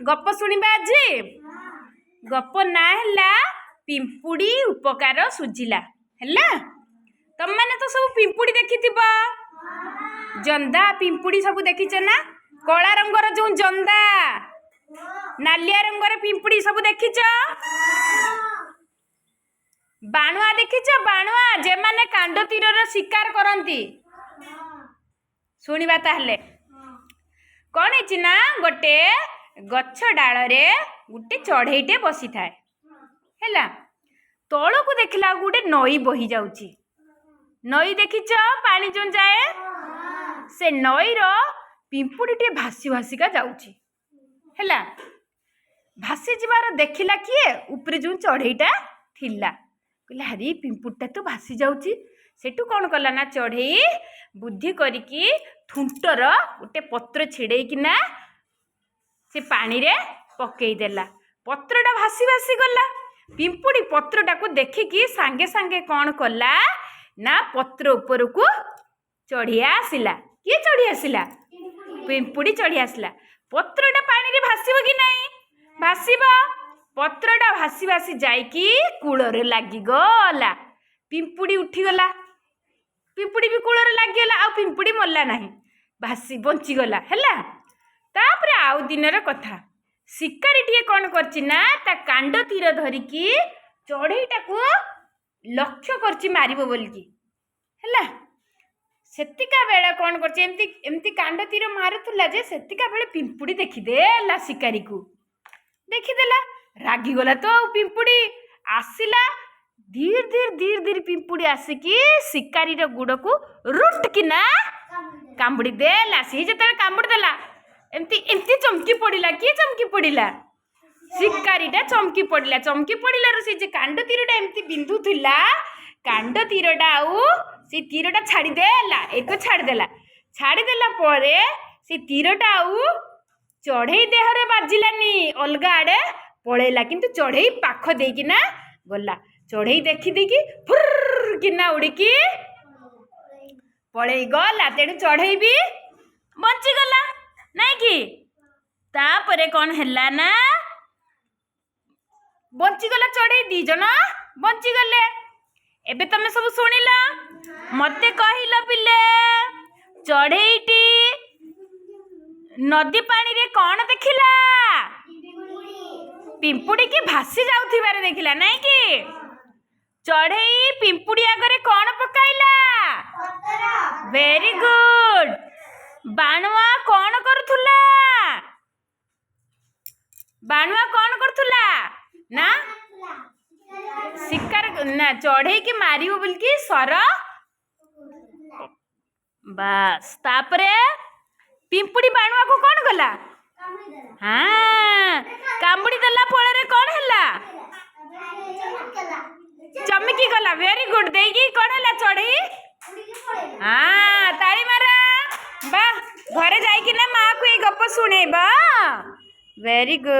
गप शुणा आज गप ना है पिंपुड़ी उपकार सुझिला है। तुम मैंने तो सब पिंपुड़ी देखी जंदा पिंपुड़ी सब देखीच ना। कला रंगर जो जंदा नालिया रंगर पिंपुड़ी सब देखीच। बाणुआ देखीच बाणुआ जे माने कांड तीर शिकार करती। शुणा ताहले कौन है गोटे गछ डाल रे गोटे चढ़ईटे बसी थाए है। तौल को देखला गोटे नई बही जाउची। नई देखीच पानी जो जाए से नईर पिंपुड़ी टे भासी भासिका जाउची है। भासी जीवार देखिला किए ऊपर जो चढ़ईटा थिला कहला हरी पिंपुड़ीटा तो भासी जाउची। सेठू कौन कला ना चढ़ई बुद्धि करिकी थुंटर गोटे पत्र छिड़ेकिना से पानी रे पकई देला। पत्रटा भासी भासी गला। पिंपुड़ी पत्रटा को देखिकी सांगे सांगे कौन कला ना पत्र ऊपर को चढ़ी आसिला। किए चढ़ी आसिला? पिंपुड़ी चढ़ी आसिला। पत्रटा पानी रे भासीबो कि नहीं? भासीबो। पत्रटा भासी भासी जाइकी कूल रे लागी गला। पिंपुड़ी उठी गला। पिंपुड़ी भी कूल रे लागी गला। आ पिंपुड़ी मरला नहीं भासी बंची गला है। तापरे आउ दिनर कथा शिकारी टीए कौन करछि ना ता कांड तीर धरिकी चढ़ईटा को लक्ष्य करछि मारिबो बोलकी है। सेतिका बेला कौन करछि एमती एमती कांड तीर मारुथुला जे सेतिका बेले पिंपुड़ी देखिदेला। शिकारी को देखिदेला रागी गला तो पिंपुड़ी आसिला। धीर धीर धीर धीर पिंपुड़ी आसिकी शिकारी रो गुड़ को रुट किना कामुड़ी देला। सी जतरे कामुड़ी देला एमती एमती चमकी पड़िला। किए चमकी पड़िला? शिकारीटा चमकी पड़िला। चमकी पड़िला सी जे कांड तीरटा एमती बिंदु थिला कांड तीरटा आउ से तीरटा छाड़ी देला। एको छाड़ी देला। छाड़ी देला परे से तीरटा आउ चढ़ई देहरे बाजिलानी अलगा आड़े पळेला। किंतु चढ़ई पाख देकिना गला। चढ़ई देखी देखी फुर किना उड़ीकी पळई गला। तेणु चढ़ई भी बंची गला नहीं कि तापरे कौन हैला ना बंची गला। चढ़ई दी जन बंची गले। एबे तमे सब सुनिला मते कहिला पिले चढ़ईटी नदी पानी रे कौन देखिला? पिंपुड़ी की भासी जाउथिबारे देखिला नहीं कि? चढ़ई पिंपुड़ी आगरे कौन पकाइला? Very good. बाणुआ कौन करुथुला? बाणुआ कौन करुथुला ना शिकार ना चढ़ई की मारिबो बोलकी सर बस। तापरे पिंपुड़ी बाणुआ को कौन गला? हाँ कामुड़ी देला फଳରେ कौन हैला? चमकी गला। Very good. देगी कौन हैला? चढ़ई हाँ ताली मारा बा। घरे जाइकिना माँ को ये गप शुणेबा। Very good.